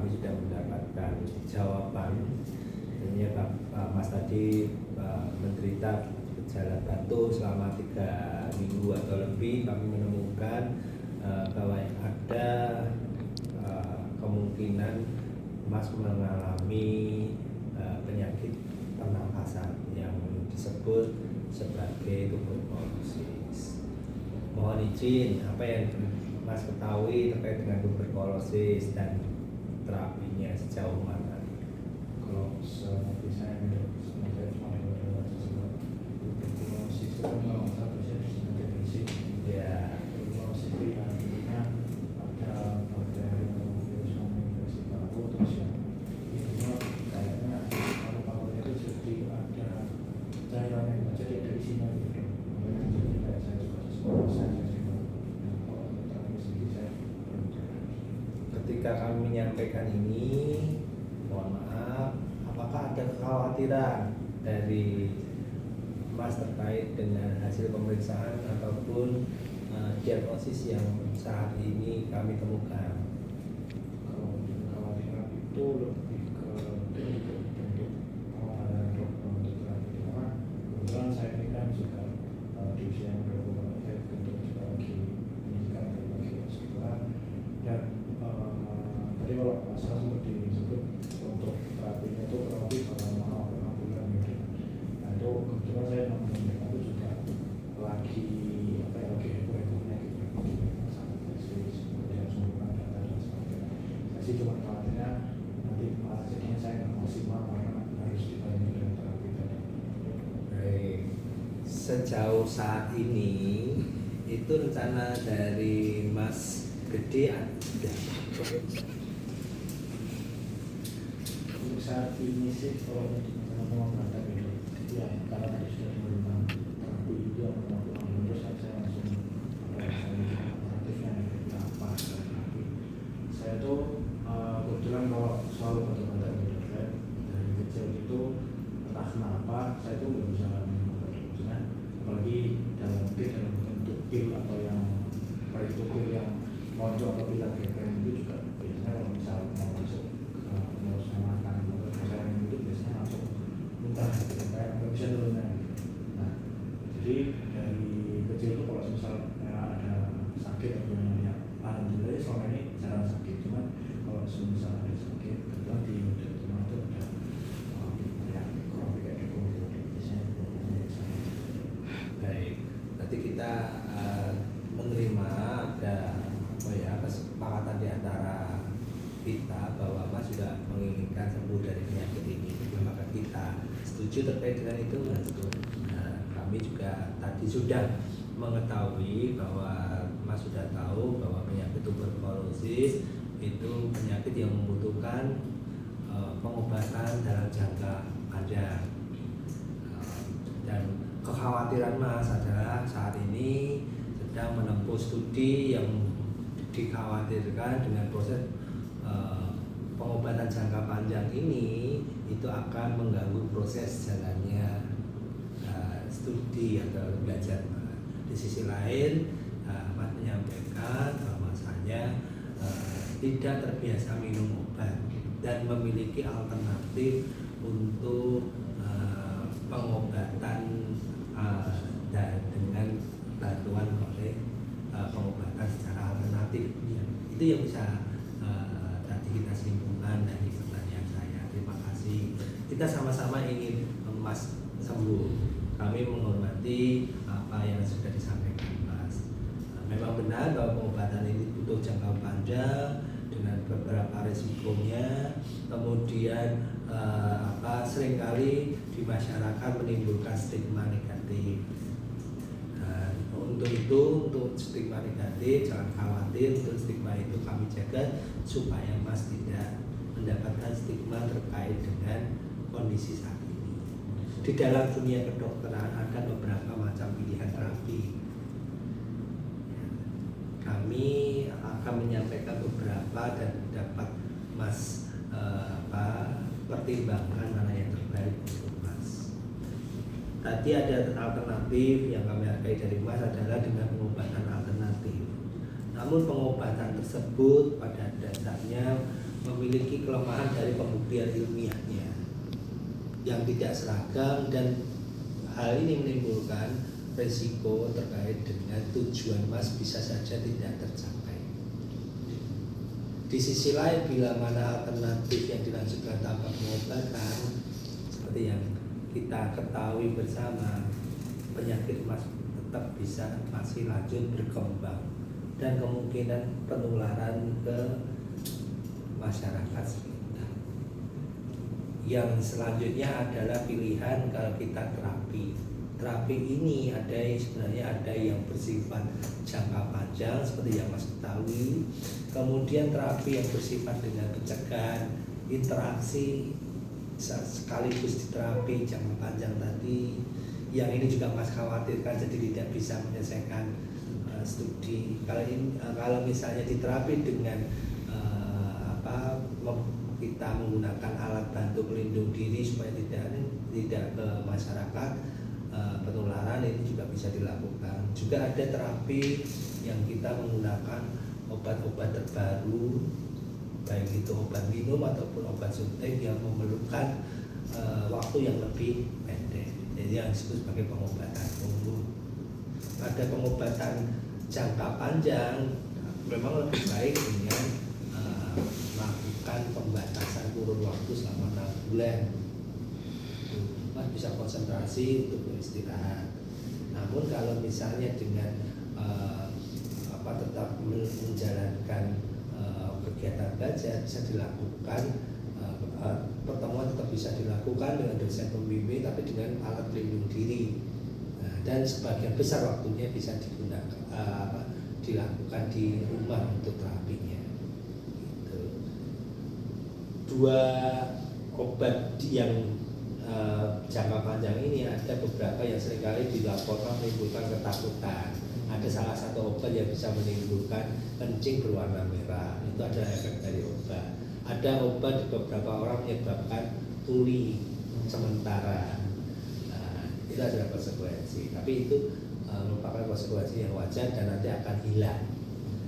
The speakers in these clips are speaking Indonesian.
kami sudah mendapatkan jawaban. Sebenarnya Mas tadi menderita gejala batuk selama 3 minggu atau lebih. Kami menemukan bahwa ada kemungkinan Mas mengalami penyakit pernapasan yang disebut sebagai tuberkulosis. Mohon izin, apa yang Mas ketahui terkait dengan tuberkulosis dan terapinya sejauh mana? Kalau seperti saya sebagai tuberkulosis itu kalau satu sebagai fisik, Ya, tuberkulosis itu artinya ada bakteri atau virus infeksi paru, terus yang intinya kayaknya paru-parunya itu jadi ada cairan yang jadi ada isinya gitu. Jadi kayak saya juga ketika kami menyampaikan ini, mohon maaf, apakah ada kekhawatiran dari Mas terkait dengan hasil pemeriksaan ataupun diagnosis yang saat ini kami temukan? kalau kekhawatiran itu lebih ke bentuk pengenalan dokter terapi, karena kebetulan saya ini kan juga di usia yang berhubungan saya bentuk juga lagi pendidikan teknologi sekolah, dan tadi kalau masalah seperti disebut untuk terapinya itu kurang lebih selama 6 bulan gitu. Nah itu kebetulan saya mereka itu juga lagi lagi heboh-hebohnya gitu, sangat krisis, kemudian sumber data dan sebagainya. Saya sih cuma khawatirnya nanti malah jadinya saya nggak maksimal karena harus dibarengi dengan terapi tadi. Baik, sejauh saat ini itu rencana dari Mas Gede sudah. Untuk saat ini sih kalau untuk pengobatan itu ya karena tadi sudah diberikan terapi itu yang terus saya langsung alternatifnya apa terapi. Saya tuh kebetulan kalau soal obat-obatan gitu saya dari kecil itu entah kenapa saya tuh nggak bisa minum obat karena apalagi dalam bentuk pil atau yang itu pil yang mojo atau pil yang itu juga biasanya kalau misal mau masuk mau sama makan atau saya minum itu biasanya langsung muntah gitu, kayak nggak bisa turunnya gitu. Nah jadi dari kecil itu kalau misal ada sakit atau yang alhamdulillah selama ini jarang sakit, cuman kalau misal ada sakit kebetulan di rumah itu ada yang kurang lebih kayak gitu biasanya. Baik, nanti kita menerima ada kesepakatan di antara kita bahwa Mas sudah menginginkan sembuh dari penyakit ini, maka kita setuju terkait dengan itu, Mas. Nah, kami juga tadi sudah mengetahui bahwa Mas sudah tahu bahwa penyakit tuberkulosis itu penyakit yang membutuhkan pengobatan dalam jangka panjang. Dan kekhawatiran Mas adalah saat ini sedang menempuh studi yang dikhawatirkan dengan proses pengobatan jangka panjang ini itu akan mengganggu proses jalannya studi atau belajar. Di sisi lain, Mas menyampaikan bahwasanya tidak terbiasa minum obat dan memiliki alternatif untuk pengobatan dengan bantuan oleh pengobatan secara alternatif. Itu yang bisa tadi kita simpulkan dari pertanyaan saya. Terima kasih. Kita sama-sama ingin Mas sembuh. Kami menghormati apa yang sudah disampaikan Mas. Memang benar bahwa pengobatan ini butuh jangka panjang dengan beberapa resikonya. Kemudian seringkali di masyarakat menimbulkan stigma negatif. Untuk itu, untuk stigma negatif jangan khawatir, untuk stigma itu kami jaga supaya Mas tidak mendapatkan stigma terkait dengan kondisi saat ini. Di dalam dunia kedokteran ada beberapa macam pilihan terapi. Kami akan menyampaikan beberapa dan dapat Mas pertimbangkan mana yang terbaik untuk Mas. Tadi ada alternatif yang kami hargai dari Mas adalah dengan pengobatan alternatif. Namun pengobatan tersebut pada dasarnya memiliki kelemahan dari pembuktian ilmiahnya yang tidak seragam, dan hal ini menimbulkan resiko terkait dengan tujuan Mas bisa saja tidak tercapai. Di sisi lain, bila mana alternatif yang dilanjutkan tanpa pengobatan, seperti yang kita ketahui bersama, penyakit Mas tetap bisa masih lanjut berkembang dan kemungkinan penularan ke masyarakat sekitar. Yang selanjutnya adalah pilihan kalau kita terapi. Terapi ini sebenarnya ada yang bersifat jangka panjang seperti yang Mas ketahui. Kemudian terapi yang bersifat dengan pencegahan interaksi sekaligus di terapi jangka panjang tadi. Yang ini juga Mas khawatirkan, jadi tidak bisa menyelesaikan studi. Kalau misalnya diterapi dengan kita menggunakan alat bantu pelindung diri supaya tidak ke masyarakat, penularan ini juga bisa dilakukan. Juga ada terapi yang kita menggunakan obat-obat terbaru, baik itu obat minum ataupun obat suntik yang memerlukan waktu yang lebih pendek. Jadi yang disebut sebagai pengobatan umum. Pada pengobatan jangka panjang memang lebih baik dengan melakukan pembatasan kurun waktu selama 6 bulan. Mas bisa konsentrasi untuk beristirahat. Namun kalau misalnya dengan tetap menjalankan kegiatan belajar bisa dilakukan, pertemuan tetap bisa dilakukan dengan dosen pembimbing tapi dengan alat pelindung diri. Dan sebagian besar waktunya bisa digunakan dilakukan di rumah untuk terapinya. Gitu. 2 obat yang jangka panjang ini ada beberapa yang seringkali dilaporkan menimbulkan ketakutan. Ada salah satu obat yang bisa menimbulkan kencing berwarna merah, itu ada efek dari obat. Ada obat di beberapa orang menyebabkan tuli sementara. Itu adalah konsekuensi, tapi itu merupakan konsekuensi yang wajar dan nanti akan hilang.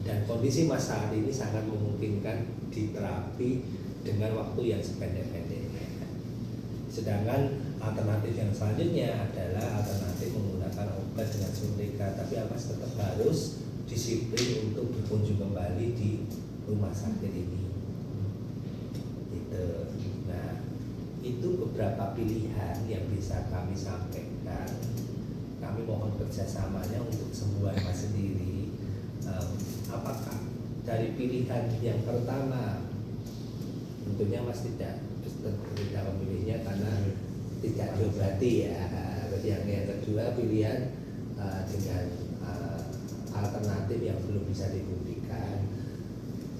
Dan kondisi Mas saat ini sangat memungkinkan diterapi dengan waktu yang sependek-pendeknya. Sedangkan alternatif yang selanjutnya adalah alternatif menggunakan obat dengan suntikan, tapi Mas tetap harus disiplin untuk berkunjung kembali di rumah sakit ini. Gitu. Nah, itu beberapa pilihan yang bisa kami sampaikan. Kami mohon kerjasamanya untuk sembuhan Mas sendiri. Apakah dari pilihan yang pertama, tentunya Mas tidak memilihnya karena tidak diobati ya. Yang kedua pilihan dengan alternatif yang belum bisa dibuktikan.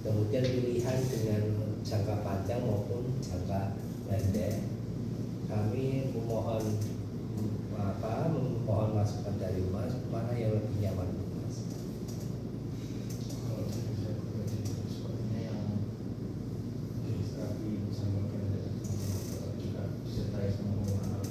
Kemudian pilihan dengan jangka panjang maupun jangka pendek. Kami memohon masukan dari Mas, mana yang lebih nyaman untuk Mas. Kalau saya sepertinya yang terapi bersama juga disertai sama alat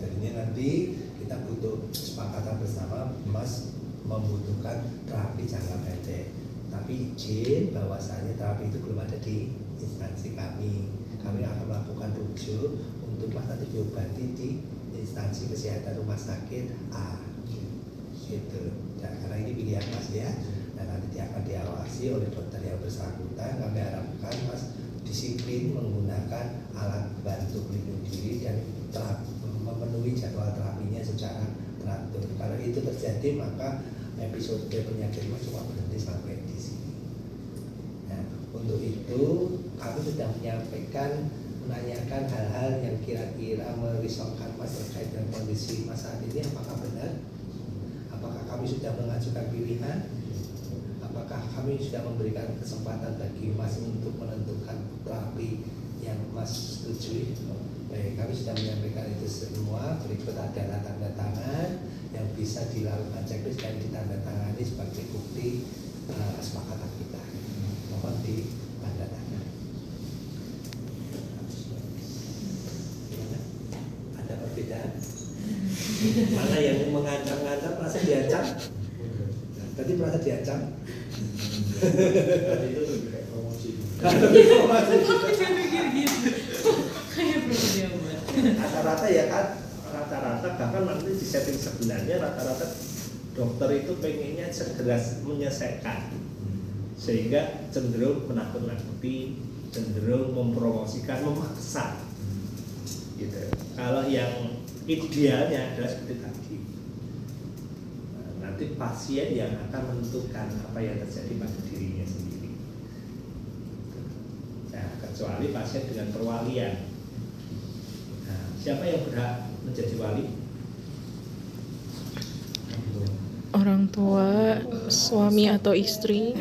Jadinya nanti kita butuh kesepakatan bersama, Mas membutuhkan terapi jangka pendek. Tapi izin bahwasanya terapi itu belum ada di instansi kami. Kami akan melakukan rujuk untuk Mas nanti diobati di instansi kesehatan rumah sakit A. Gitu. Ya, karena ini pilihan Mas ya. Dan nanti akan diawasi oleh dokter yang bersangkutan. Kami harapkan Mas disiplin menggunakan alat bantu pelindung diri dan memenuhi jadwal terapinya secara teratur. Kalau itu terjadi maka episode penyakit Mas cuma berhenti sampai di sini. Nah, untuk itu kami sudah menanyakan hal-hal yang kira-kira merisaukan Mas terkait dengan kondisi Mas saat ini. Apakah benar? Apakah kami sudah mengajukan pilihan? Apakah kami sudah memberikan kesempatan bagi Mas untuk menentukan terapi yang Mas setujui? Baik, kami sudah menyampaikan itu semua. Berikut adalah tanda tangan yang bisa dilakukan checklist dan ditandatangani sebagai bukti kesepakatan kita. Mohon ditanda tangan. Ada perbedaan? Mana yang mengancam-ngancam merasa diancam? Tadi merasa diancam? Tadi itu lebih kayak promosi. Aku juga mikir gitu. Kayak belum dia buat. Rata-rata ya kan, rata-rata bahkan nanti di setting sebenarnya rata-rata dokter itu pengennya segera menyelesaikan, sehingga cenderung menakut-nakuti, cenderung mempromosikan, memaksa gitu. Kalau yang idealnya adalah seperti tadi, nanti pasien yang akan menentukan apa yang terjadi pada dirinya sendiri. Nah, kecuali pasien dengan perwalian. Nah, siapa yang berhak menjadi wali? Orang tua, suami atau istri.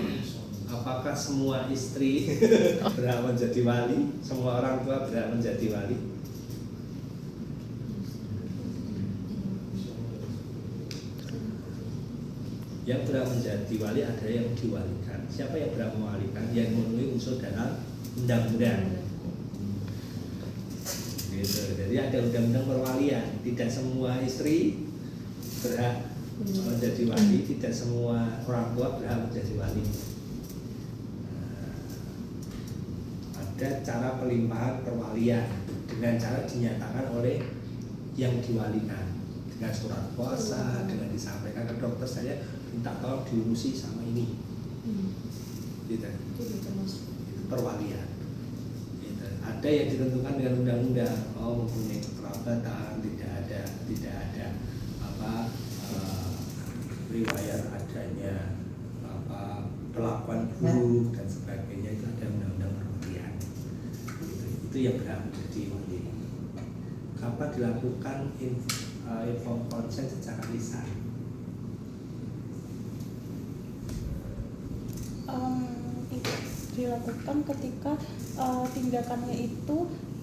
Apakah semua istri berhak menjadi wali? Semua orang tua berhak menjadi wali? Yang berhak menjadi wali ada yang diwalikan. Siapa yang berhak mewalikan? Yang memenuhi unsur dalam undang-undang. Gitu. Jadi ada undang-undang perwalian. Tidak semua istri berhak menjadi wali, tidak semua orang tua berhak menjadi wali. Ada cara pelimpahan perwalian dengan cara dinyatakan oleh yang diwalikan dengan surat kuasa, dengan disampaikan ke dokter, saya minta tolong diurusi sama ini. Gitu. Itu perwalian. Gitu. Ada yang ditentukan dengan undang-undang, mempunyai kekerabatan, tidak ada apa riwayat adanya perlakuan buruk dan sebagainya, itu ada undang-undang perwalian. Itu yang berhak menjadi wali. Kapan dilakukan informed consent secara lisan? Itu dilakukan ketika tindakannya itu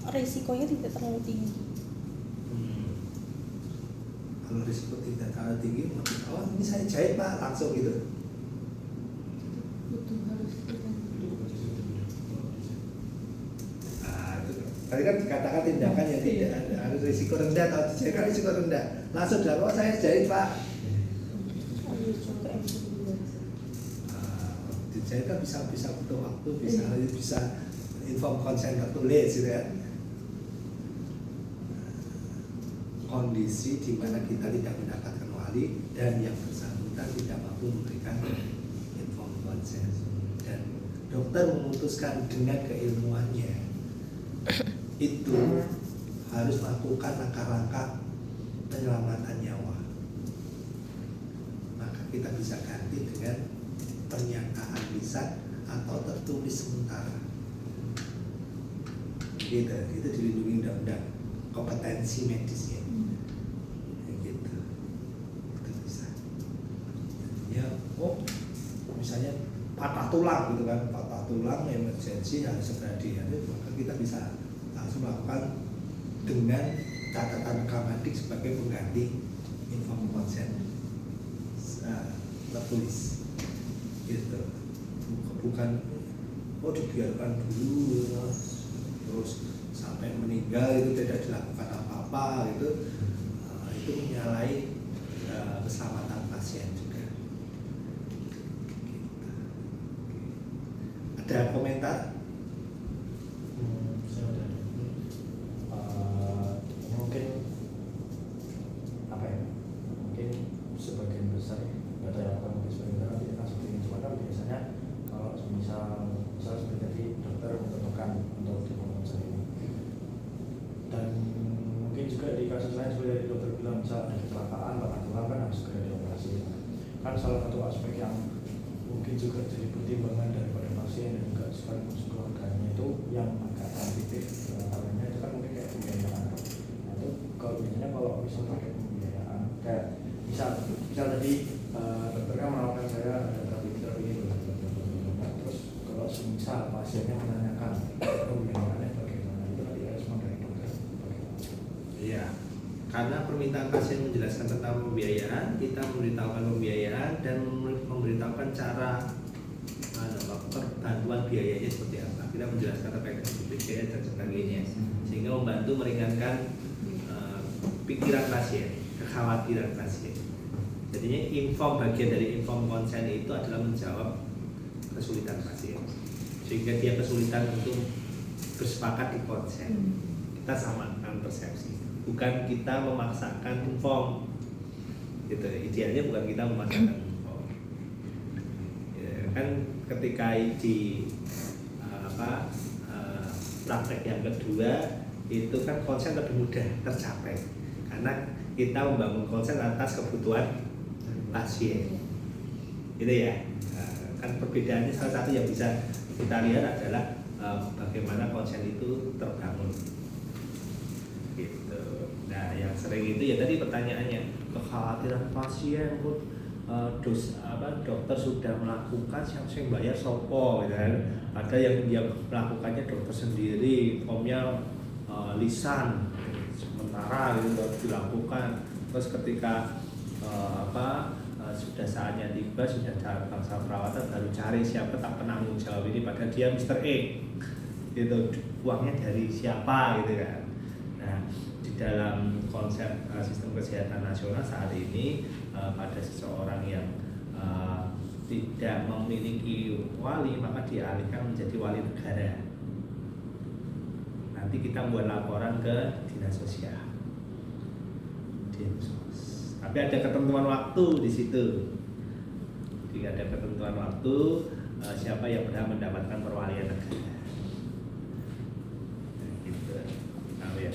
resikonya tidak terlalu tinggi. Kalau risiko tidak terlalu tinggi, oh ini saya jahit pak, langsung gitu. Tadi kan dikatakan tindakan yang tidak ada harus risiko rendah atau dijahit kan risiko rendah, langsung dilakukan, saya jahit pak. Dijahit kan bisa butuh waktu, bisa inform consent tertulis gitu ya. Kondisi di mana kita tidak mendapatkan wali dan yang bersangkutan tidak mampu memberikan inform consent, dan dokter memutuskan dengan keilmuannya itu harus melakukan langkah-langkah penyelamatan nyawa, maka kita bisa ganti dengan pernyataan lisan atau tertulis sementara. Gitu, itu dilindungi undang-undang kompetensi medisnya. Gitu. Itu bisa. Ya, misalnya patah tulang gitu kan, patah tulang emergensi harus segera diambil, maka kita bisa langsung melakukan dengan catatan rekamandik sebagai pengganti inform consent tertulis. Gitu. Bukan dibiarkan dulu terus sampai meninggal itu tidak dilakukan apa-apa gitu. Itu menyalahi keselamatan pasien juga. Gitu. Ada komentar? Saya ada mungkin apa ya? Mungkin sebagian besar nggak tahu ya, apa mungkin sebagian besar kita seperti ini, cuma kan biasanya kalau misal seperti tadi dokter menentukan untuk dipromosikan ini, dan mungkin juga di kasus lain seperti dokter bilang misal ada kecelakaan patah tulang kan harus segera dioperasi. Kan salah satu aspek yang mungkin juga jadi pertimbangan daripada pasien dan juga sekaligus keluarganya itu yang agak sensitif karena itu kan mungkin kayak pembiayaan. Nah itu kalau biasanya kalau misal pakai pembiayaan kayak misal tadi dokter kan menawarkan saya ada terapi ini, terus kalau misal pasiennya menanyakan pembiayaannya bagaimana, itu nanti respon dari dokter bagaimana? Iya, karena permintaan pasien menjelaskan tentang pembiayaan, kita memberitahukan pembiayaan dan memberitahukan cara bantuan biayanya seperti apa. Kita menjelaskan terkait dengan BPJS dan sebagainya, sehingga membantu meringankan pikiran pasien, kekhawatiran pasien. Jadinya bagian dari inform consent itu adalah menjawab kesulitan pasien, sehingga dia kesulitan untuk bersepakat di konsep. Kita samakan persepsi, bukan kita memaksakan form gitu. Idealnya bukan kita memaksakan form ya, kan ketika di praktek yang kedua itu kan konsen lebih mudah tercapai karena kita membangun konsen atas kebutuhan pasien gitu ya. Kan perbedaannya salah satu yang bisa kita lihat adalah bagaimana konsen itu terbangun gitu. Nah yang sering itu ya tadi pertanyaannya, kekhawatiran pasien dokter sudah melakukan, siapa yang bayar sopo gitu kan. Ada yang melakukannya dokter sendiri, formnya lisan sementara gitu baru dilakukan. Terus ketika sudah saatnya tiba, sudah bangsa perawatan baru cari siapa tak penanggung jawab ini, padahal dia Mr. E gitu, uangnya dari siapa gitu kan. Nah di dalam konsep sistem kesehatan nasional saat ini pada seseorang yang tidak memiliki wali maka dialihkan menjadi wali negara. Nanti kita buat laporan ke dinas sosial, Dinsos. Tapi ada ketentuan waktu di situ. Jika ada ketentuan waktu, siapa yang berhak mendapatkan perwalian negara. Nah, gitu. Nah, ya,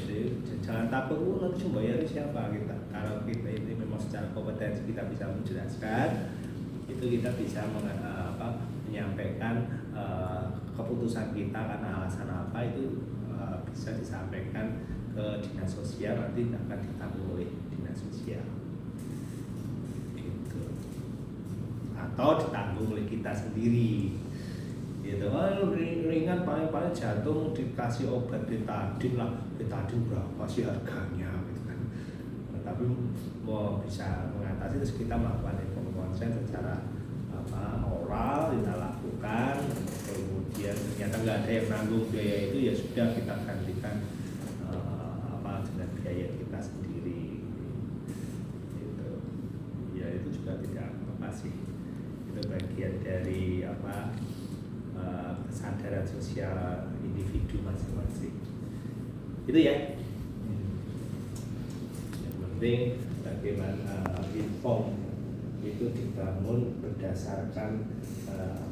jangan takut nanti bayar siapa kita. Kalau kita ini memang secara kompetensi kita bisa menjelaskan, itu kita bisa menyampaikan keputusan kita karena alasan apa itu bisa disampaikan ke dinas sosial, nanti akan ditanggung oleh dinas sosial gitu. Atau ditanggung oleh kita sendiri gitu. Ringan paling jantung dikasih obat betadin lah, betadin berapa sih harganya gitu kan. Tapi mau bisa mengatasi terus kita melakukan konsen secara oral kita lakukan, kemudian ternyata nggak ada yang nanggung biaya itu, ya sudah kita gantikan dengan biaya kita sendiri gitu. Ya itu juga tidak apa sih, itu bagian dari kesadaran sosial individu masing-masing itu ya. Yang penting bagaimana inform itu dibangun berdasarkan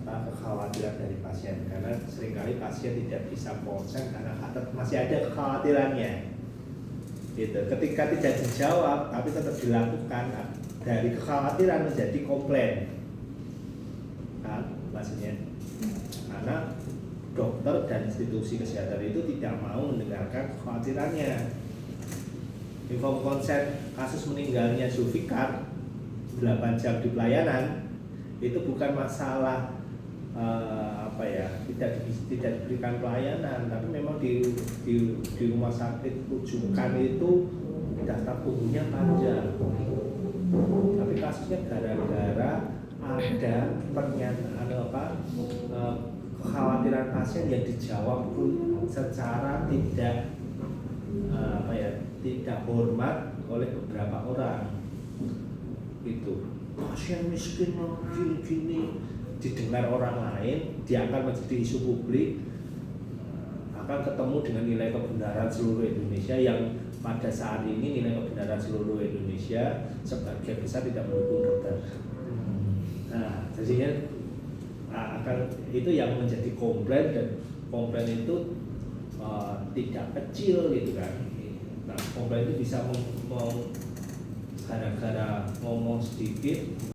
kekhawatiran dari pasien, karena seringkali pasien tidak bisa konsen karena masih ada kekhawatirannya gitu. Ketika tidak dijawab tapi tetap dilakukan, dari kekhawatiran menjadi komplain kan maksudnya, karena dokter dan institusi kesehatan itu tidak mau mendengarkan kekhawatirannya. Info konsen kasus meninggalnya Zulfikar 8 jam di pelayanan itu bukan masalah tidak diberikan pelayanan, tapi memang di rumah sakit rujukan itu daftar tunggunya panjang. Tapi kasusnya gara-gara ada pernyataan kekhawatiran pasien yang dijawab pun secara tidak hormat oleh beberapa orang. Itu pasien miskin gini didengar orang lain, dia akan menjadi isu publik, akan ketemu dengan nilai kebenaran seluruh Indonesia yang pada saat ini nilai kebenaran seluruh Indonesia sebagian besar tidak mendukung dokter. Nah, jadinya akan itu yang menjadi komplain, dan komplain itu tidak kecil gitu kan. Nah, komplain itu bisa gara-gara ngomong sedikit